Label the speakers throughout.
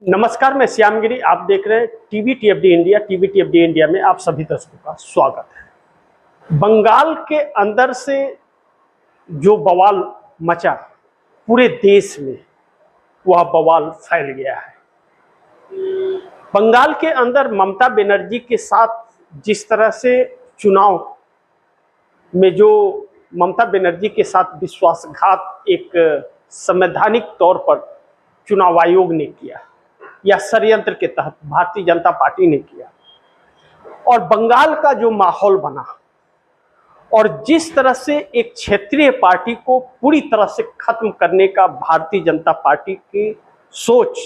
Speaker 1: नमस्कार, मैं श्यामगिरी। आप देख रहे हैं टीवी टीएफडी इंडिया। टीवी टीएफडी इंडिया में आप सभी दर्शकों का स्वागत है। बंगाल के अंदर से जो बवाल मचा पूरे देश में, वह बवाल फैल गया है। बंगाल के अंदर ममता बनर्जी के साथ जिस तरह से चुनाव में जो ममता बनर्जी के साथ विश्वासघात एक संवैधानिक तौर पर चुनाव आयोग ने किया या षड्यंत्र के तहत भारतीय जनता पार्टी ने किया, और बंगाल का जो माहौल बना और जिस तरह से एक क्षेत्रीय पार्टी को पूरी तरह से खत्म करने का भारतीय जनता पार्टी की सोच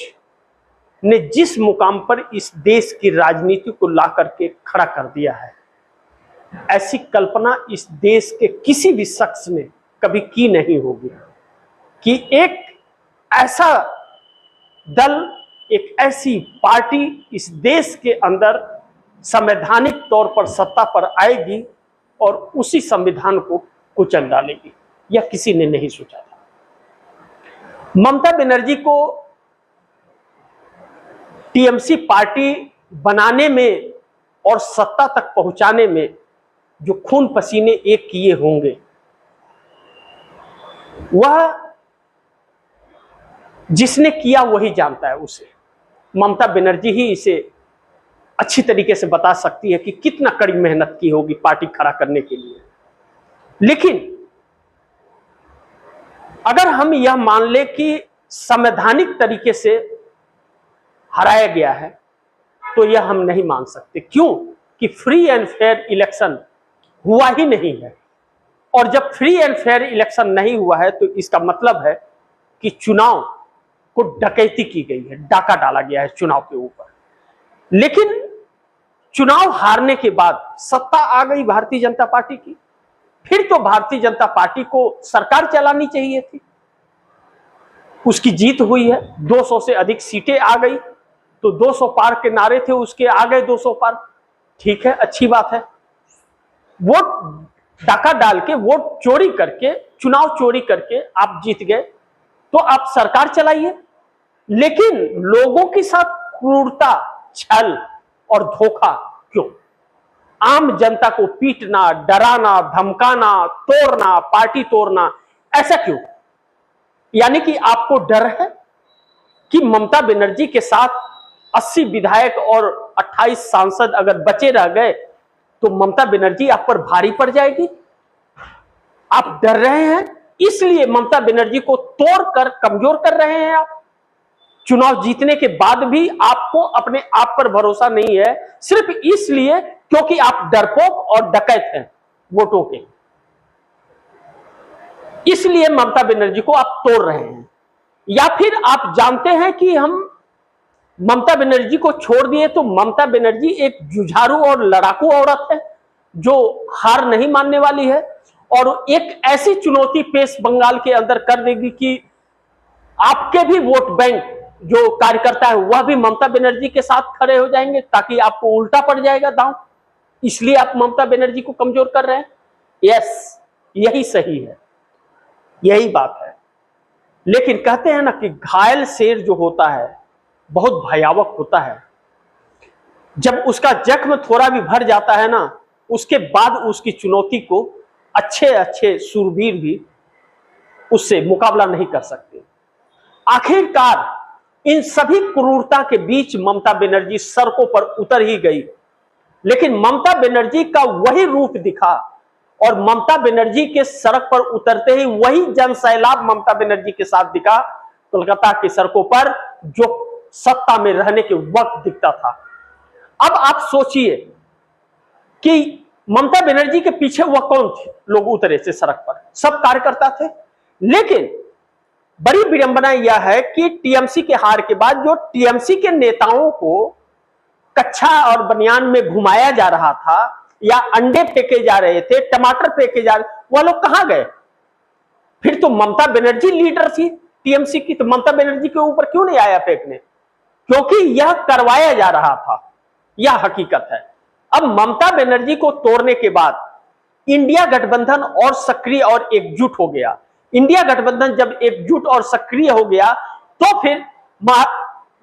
Speaker 1: ने जिस मुकाम पर इस देश की राजनीति को ला करके खड़ा कर दिया है, ऐसी कल्पना इस देश के किसी भी शख्स ने कभी की नहीं होगी कि एक ऐसा दल, एक ऐसी पार्टी इस देश के अंदर संवैधानिक तौर पर सत्ता पर आएगी और उसी संविधान को कुचल डालेगी। यह किसी ने नहीं सोचा था। ममता बनर्जी को टीएमसी पार्टी बनाने में और सत्ता तक पहुंचाने में जो खून पसीने एक किए होंगे, वह जिसने किया वही जानता है। उसे ममता बनर्जी ही इसे अच्छी तरीके से बता सकती है कि कितना कड़ी मेहनत की होगी पार्टी खड़ा करने के लिए। लेकिन अगर हम यह मान ले कि संवैधानिक तरीके से हराया गया है, तो यह हम नहीं मान सकते। क्यों? कि फ्री एंड फेयर इलेक्शन हुआ ही नहीं है, और जब फ्री एंड फेयर इलेक्शन नहीं हुआ है तो इसका मतलब है कि चुनाव को डकैती की गई है, डाका डाला गया है चुनाव के ऊपर। लेकिन चुनाव हारने के बाद सत्ता आ गई भारतीय जनता पार्टी की, फिर तो भारतीय जनता पार्टी को सरकार चलानी चाहिए थी। उसकी जीत हुई है, 200 से अधिक सीटें आ गई, तो 200 पार के नारे थे उसके, आ गए 200 पार। ठीक है, अच्छी बात है। वोट डाका डाल के, वोट चोरी करके, चुनाव चोरी करके आप जीत गए, तो आप सरकार चलाइए। लेकिन लोगों के साथ क्रूरता, छल और धोखा क्यों? आम जनता को पीटना, डराना, धमकाना, तोड़ना, पार्टी तोड़ना, ऐसा क्यों? यानी कि आपको डर है कि ममता बनर्जी के साथ 80 विधायक और 28 सांसद अगर बचे रह गए तो ममता बनर्जी आप पर भारी पड़ जाएगी। आप डर रहे हैं, इसलिए ममता बनर्जी को तोड़कर कमजोर कर रहे हैं आप। चुनाव जीतने के बाद भी आपको अपने आप पर भरोसा नहीं है, सिर्फ इसलिए क्योंकि आप डरपोक और डकैत हैं वोटों के। इसलिए ममता बनर्जी को आप तोड़ रहे हैं। या फिर आप जानते हैं कि हम ममता बनर्जी को छोड़ दिए तो ममता बनर्जी एक जुझारू और लड़ाकू औरत है जो हार नहीं मानने वाली है, और एक ऐसी चुनौती पेश बंगाल के अंदर कर देगी कि आपके भी वोट बैंक जो कार्यकर्ता है वह भी ममता बनर्जी के साथ खड़े हो जाएंगे, ताकि आपको उल्टा पड़ जाएगा दांव। इसलिए आप ममता बनर्जी को कमजोर कर रहे हैं। यस, यही सही है, यही बात है। लेकिन कहते हैं ना कि घायल शेर जो होता है बहुत भयावह होता है। जब उसका जख्म थोड़ा भी भर जाता है ना, उसके बाद उसकी चुनौती को अच्छे अच्छे शूरवीर भी उससे मुकाबला नहीं कर सकते। आखिरकार इन सभी क्रूरता के बीच ममता बनर्जी सड़कों पर उतर ही गई। लेकिन ममता बनर्जी का वही रूप दिखा, और ममता बनर्जी के सड़क पर उतरते ही वही जनसैलाब ममता बनर्जी के साथ दिखा कोलकाता की सड़कों पर, जो सत्ता में रहने के वक्त दिखता था। अब आप सोचिए कि ममता बनर्जी के पीछे वह कौन थे? लोग उतरे थे सड़क पर, सब कार्यकर्ता थे। लेकिन बड़ी विडंबना यह है कि टीएमसी के हार के बाद जो टीएमसी के नेताओं को कच्छा और बनियान में घुमाया जा रहा था, या अंडे फेंके जा रहे थे, टमाटर फेंके जा रहे, वह लोग कहां गए? फिर तो ममता बनर्जी लीडर थी टीएमसी की, तो ममता बनर्जी के ऊपर क्यों नहीं आया फेंकने? क्योंकि यह करवाया जा रहा था, यह हकीकत है। अब ममता बनर्जी को तोड़ने के बाद इंडिया गठबंधन और सक्रिय और एकजुट हो गया। इंडिया गठबंधन जब एकजुट और सक्रिय हो गया तो फिर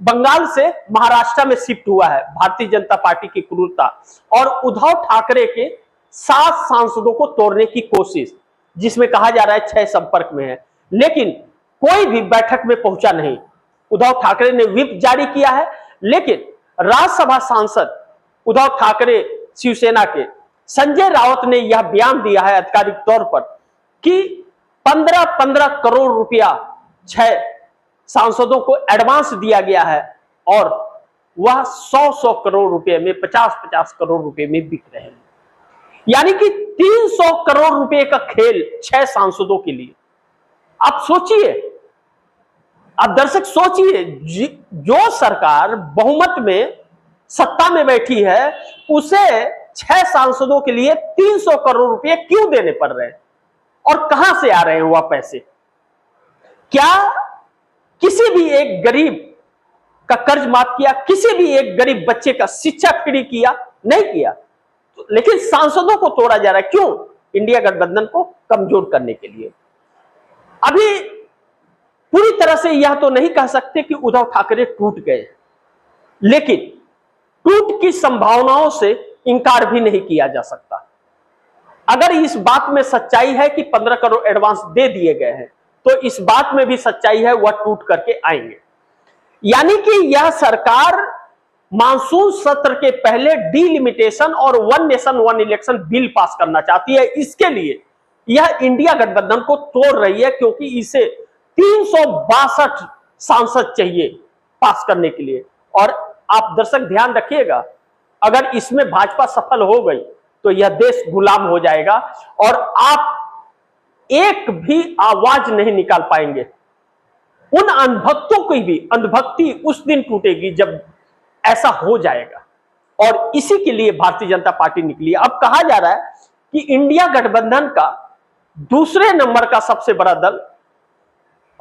Speaker 1: बंगाल से महाराष्ट्र में शिफ्ट हुआ है भारतीय जनता पार्टी की क्रूरता और उद्धव ठाकरे के 7 सांसदों को तोड़ने की कोशिश, जिसमें कहा जा रहा है 6 संपर्क में है, लेकिन कोई भी बैठक में पहुंचा नहीं। उद्धव ठाकरे ने व्हिप जारी किया है, लेकिन राज्यसभा सांसद उद्धव ठाकरे शिवसेना के संजय राउत ने यह बयान दिया है आधिकारिक तौर पर कि 15-15 करोड़ रुपया 6 सांसदों को एडवांस दिया गया है और वह 100-100 करोड़ रुपए में 50-50 करोड़ रुपए में बिक रहे हैं, यानी कि 300 करोड़ रुपए का खेल 6 सांसदों के लिए। आप सोचिए, आप दर्शक सोचिए, जो सरकार बहुमत में सत्ता में बैठी है उसे 6 सांसदों के लिए 300 करोड़ रुपए क्यों देने पड़ रहे हैं और कहां से आ रहे हैं वह पैसे? क्या किसी भी एक गरीब का कर्ज माफ किया? किसी भी एक गरीब बच्चे का शिक्षा फ्री किया? नहीं किया। लेकिन सांसदों को तोड़ा जा रहा है, क्यों? इंडिया गठबंधन को कमजोर करने के लिए। अभी पूरी तरह से यह तो नहीं कह सकते कि उद्धव ठाकरे टूट गए, लेकिन टूट की संभावनाओं से इंकार भी नहीं किया जा सकता। अगर इस बात में सच्चाई है कि 15 करोड़ एडवांस दे दिए गए हैं, तो इस बात में भी सच्चाई है वह टूट करके आएंगे। यानी कि यह सरकार मानसून सत्र के पहले डिलिमिटेशन और one nation one election bill pass करना चाहती है। इसके लिए यह इंडिया गठबंधन को तोड़ रही है, क्योंकि इसे 362 सांसद चाहिए पास करने के लिए। और आप दर्शक ध्यान रखिएगा, अगर इसमें भाजपा सफल हो गई तो यह देश गुलाम हो जाएगा और आप एक भी आवाज नहीं निकाल पाएंगे। उन अंधभक्तों की भी अंधभक्ति उस दिन टूटेगी जब ऐसा हो जाएगा, और इसी के लिए भारतीय जनता पार्टी निकली। अब कहा जा रहा है कि इंडिया गठबंधन का दूसरे नंबर का सबसे बड़ा दल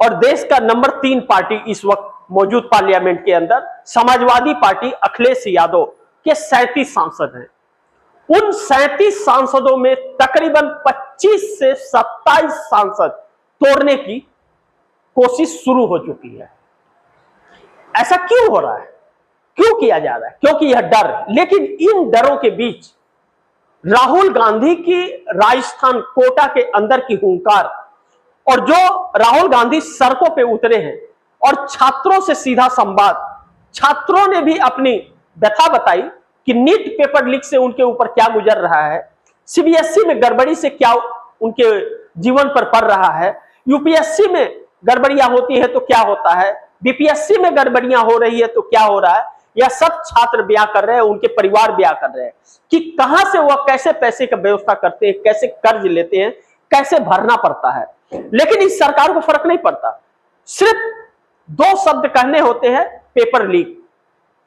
Speaker 1: और देश का नंबर 3 पार्टी इस वक्त मौजूद पार्लियामेंट के अंदर समाजवादी पार्टी अखिलेश यादव के 37 सांसद हैं। उन 37 सांसदों में तकरीबन 25 से 27 सांसद तोड़ने की कोशिश शुरू हो चुकी है। ऐसा क्यों हो रहा है, क्यों किया जा रहा है? क्योंकि यह डर। लेकिन इन डरों के बीच राहुल गांधी की राजस्थान कोटा के अंदर की हुंकार, और जो राहुल गांधी सड़कों पे उतरे हैं और छात्रों से सीधा संवाद, छात्रों ने भी अपनी व्यथा बताई कि नीट पेपर लीक से उनके ऊपर क्या गुजर रहा है, सीबीएसई में गड़बड़ी से क्या उनके जीवन पर पड़ रहा है, यूपीएससी में गड़बड़ियां होती है तो क्या होता है, बीपीएससी में गड़बड़ियां हो रही है तो क्या हो रहा है। यह सब छात्र बयां कर रहे हैं, उनके परिवार बयां कर रहे हैं कि कहां से वह कैसे पैसे का व्यवस्था करते हैं, कैसे कर्ज लेते हैं, कैसे भरना पड़ता है। लेकिन इस सरकार को फर्क नहीं पड़ता, सिर्फ 2 शब्द कहने होते हैं, पेपर लीक।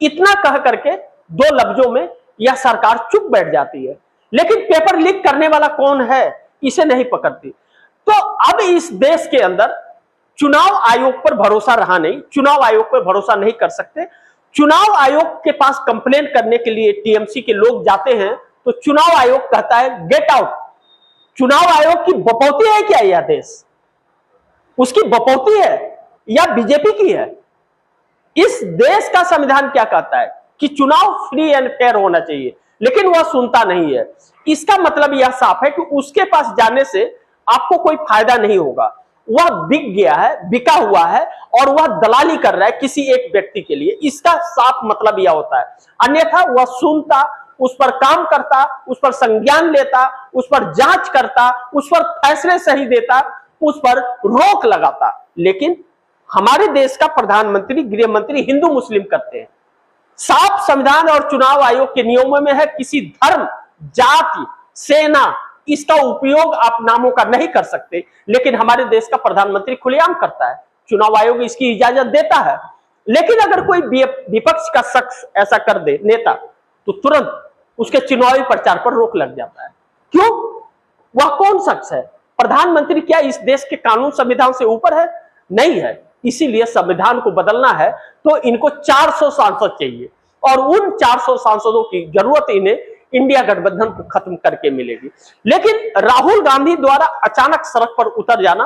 Speaker 1: इतना कह करके 2 लफ्जों में यह सरकार चुप बैठ जाती है। लेकिन पेपर लीक करने वाला कौन है, इसे नहीं पकड़ती। तो अब इस देश के अंदर चुनाव आयोग पर भरोसा रहा नहीं, चुनाव आयोग पर भरोसा नहीं कर सकते। चुनाव आयोग के पास कंप्लेन करने के लिए टीएमसी के लोग जाते हैं तो चुनाव आयोग कहता है गेट आउट। चुनाव आयोग की बपौती है क्या यह देश? उसकी बपौती है या बीजेपी की है? इस देश का संविधान क्या कहता है कि चुनाव फ्री एंड फेयर होना चाहिए, लेकिन वह सुनता नहीं है। इसका मतलब यह साफ है कि उसके पास जाने से आपको कोई फायदा नहीं होगा। वह बिक गया है, बिका हुआ है, और वह दलाली कर रहा है किसी एक व्यक्ति के लिए। इसका साफ मतलब यह होता है। अन्यथा वह सुनता, उस पर काम करता, उस पर संज्ञान लेता, उस पर जांच करता, उस पर फैसले सही देता, उस पर रोक लगाता। लेकिन हमारे देश का प्रधानमंत्री, गृह मंत्री हिंदू मुस्लिम करते हैं। साफ संविधान और चुनाव आयोग के नियमों में है, किसी धर्म, जाति, सेना, इसका उपयोग आप नामों का नहीं कर सकते। लेकिन हमारे देश का प्रधानमंत्री खुलेआम करता है, चुनाव आयोग इसकी इजाजत देता है। लेकिन अगर कोई विपक्ष का शख्स ऐसा कर दे, नेता, तो तुरंत उसके चुनावी प्रचार पर रोक लग जाता है। क्यों? वह कौन शख्स है? प्रधानमंत्री क्या इस देश के कानून संविधान से ऊपर है? नहीं है। इसीलिए संविधान को बदलना है तो इनको 400 सांसद चाहिए, और उन 400 सांसदों की जरूरत इन्हें इंडिया गठबंधन को खत्म करके मिलेगी। लेकिन राहुल गांधी द्वारा अचानक सड़क पर उतर जाना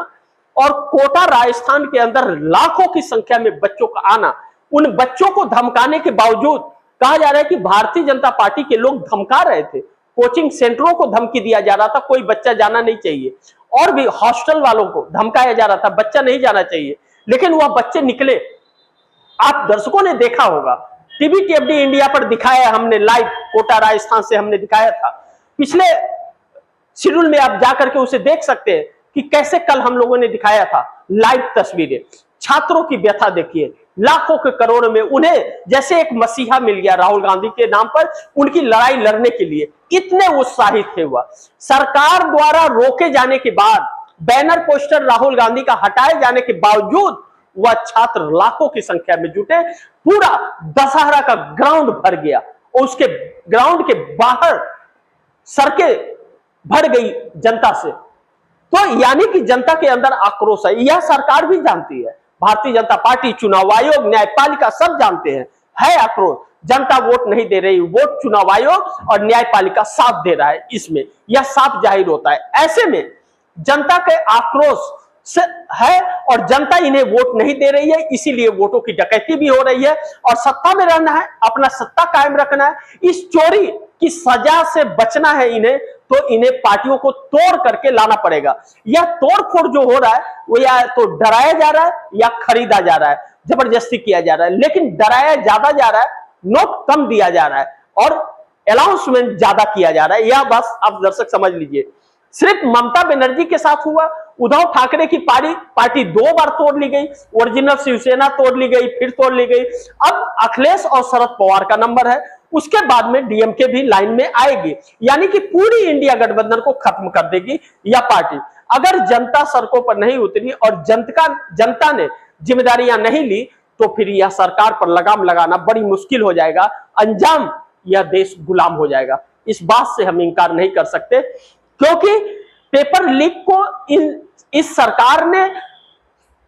Speaker 1: और कोटा राजस्थान के अंदर लाखों की संख्या में बच्चों का आना, उन बच्चों को धमकाने के बावजूद कहा जा रहा है कि भारतीय जनता पार्टी के लोग धमका रहे थे, कोचिंग सेंटरों को धमकी दिया जा रहा था, कोई बच्चा जाना नहीं चाहिए, और भी हॉस्टल वालों को धमकाया जा रहा था, बच्चा नहीं जाना चाहिए, लेकिन वह बच्चे निकले। आप दर्शकों ने देखा होगा, टीवी टीएफडी इंडिया पर दिखाया हमने लाइव, कोटा राजस्थान से हमने दिखाया था। पिछले शेड्यूल में आप जाकर के उसे देख सकते हैं कि कैसे कल हम लोगों ने दिखाया था लाइव तस्वीरें। छात्रों की व्यथा देखिए, लाखों के करोड़ में उन्हें जैसे एक मसीहा मिल गया राहुल गांधी के नाम पर, उनकी लड़ाई लड़ने के लिए इतने उत्साहित थे। वह सरकार द्वारा रोके जाने के बाद, बैनर पोस्टर राहुल गांधी का हटाए जाने के बावजूद वह छात्र लाखों की संख्या में जुटे, पूरा दशहरा का ग्राउंड भर गया और उसके ग्राउंड के बाहर सड़कें भर गई जनता से। तो यानी कि जनता के अंदर आक्रोश है, यह सरकार भी जानती है, भारतीय जनता पार्टी, चुनाव आयोग, न्यायपालिका सब जानते हैं, है आक्रोश। जनता वोट नहीं दे रही, वोट चुनाव आयोग और न्यायपालिका साथ दे रहा है, इसमें यह साफ जाहिर होता है। ऐसे में जनता के आक्रोश से है और जनता इन्हें वोट नहीं दे रही है, इसीलिए वोटों की डकैती भी हो रही है और सत्ता में रहना है, अपना सत्ता कायम रखना है, इस चोरी की सजा से बचना है इन्हें, तो इन्हें पार्टियों को तोड़ करके लाना पड़ेगा। यह तोड़फोड़ जो हो रहा है वो या तो डराया जा रहा है या खरीदा जा रहा है, जबरदस्ती किया जा रहा है, लेकिन डराया ज्यादा जा रहा है, नोट कम दिया जा रहा है और अनाउंसमेंट ज्यादा किया जा रहा है। यह बस आप दर्शक समझ लीजिए। सिर्फ ममता बनर्जी के साथ हुआ, उद्धव ठाकरे की पार्टी 2 बार तोड़ ली गई, ओरिजिनल शिवसेना तोड़ ली गई, फिर तोड़ ली गई, अब अखिलेश और शरद पवार का नंबर है, उसके बाद में डीएमके भी लाइन में आएगी, यानी कि पूरी इंडिया गठबंधन को खत्म कर देगी यह पार्टी। अगर जनता सड़कों पर नहीं उतरी और जनता ने जिम्मेदारियां नहीं ली तो फिर यह सरकार पर लगाम लगाना बड़ी मुश्किल हो जाएगा, अंजाम यह देश गुलाम हो जाएगा। इस बात से हम इंकार नहीं कर सकते, क्योंकि पेपर लीक को इस सरकार ने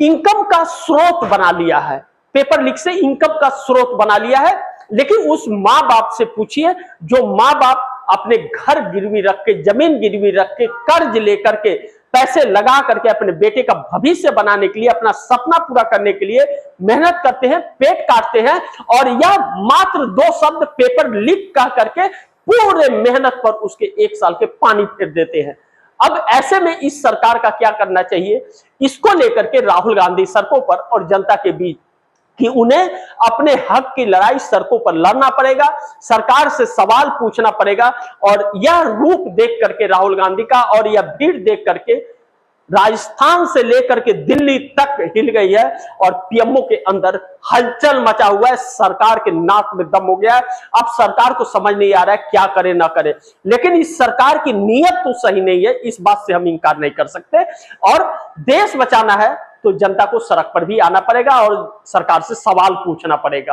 Speaker 1: इनकम का स्रोत बना लिया है, पेपर लीक से इनकम का स्रोत बना लिया है। लेकिन उस माँ बाप से पूछिए जो माँ बाप अपने घर गिरवी रख के, जमीन गिरवी रख के, कर्ज लेकर के, पैसे लगा करके अपने बेटे का भविष्य बनाने के लिए, अपना सपना पूरा करने के लिए मेहनत करते हैं, पेट काटते हैं, और यह मात्र 2 शब्द पेपर लीक कह करके पूरे मेहनत पर उसके 1 साल के पानी फेर देते हैं। अब ऐसे में इस सरकार का क्या करना चाहिए, इसको लेकर के राहुल गांधी सड़कों पर और जनता के बीच कि उन्हें अपने हक की लड़ाई सड़कों पर लड़ना पड़ेगा, सरकार से सवाल पूछना पड़ेगा। और यह रूप देख करके राहुल गांधी का और यह भीड़ देख करके राजस्थान से लेकर के दिल्ली तक हिल गई है और पीएमओ के अंदर हलचल मचा हुआ है, सरकार के नाक में दम हो गया है। अब सरकार को समझ नहीं आ रहा है क्या करे ना करे, लेकिन इस सरकार की नीयत तो सही नहीं है, इस बात से हम इंकार नहीं कर सकते। और देश बचाना है तो जनता को सड़क पर भी आना पड़ेगा और सरकार से सवाल पूछना पड़ेगा।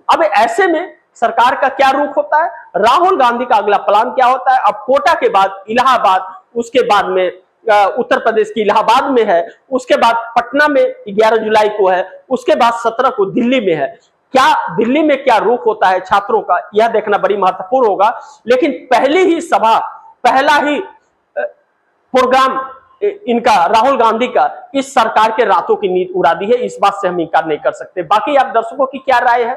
Speaker 1: अब ऐसे में सरकार का क्या रुख होता है, राहुल गांधी का अगला प्लान क्या होता है। अब कोटा के बाद इलाहाबाद, उसके बाद में उत्तर प्रदेश की इलाहाबाद में है, उसके बाद पटना में 11 जुलाई को है, उसके बाद 17 को दिल्ली में है। क्या दिल्ली में क्या रुख होता है छात्रों का, यह देखना बड़ी महत्वपूर्ण होगा। लेकिन पहली ही सभा, पहला ही प्रोग्राम इनका, राहुल गांधी का, इस सरकार के रातों की नींद उड़ा दी है, इस बात से हम इंकार नहीं कर सकते। बाकी आप दर्शकों की क्या राय है,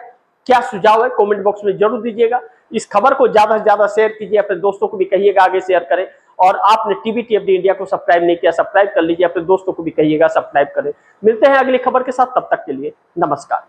Speaker 1: क्या सुझाव है, कमेंट बॉक्स में जरूर दीजिएगा। इस खबर को ज्यादा से ज्यादा शेयर कीजिए, अपने दोस्तों को भी कहिएगा आगे शेयर करें। और आपने टीवी टीएफडी इंडिया को सब्सक्राइब नहीं किया, सब्सक्राइब कर लीजिए, अपने दोस्तों को भी कहिएगा सब्सक्राइब करें। मिलते हैं अगली खबर के साथ, तब तक के लिए नमस्कार।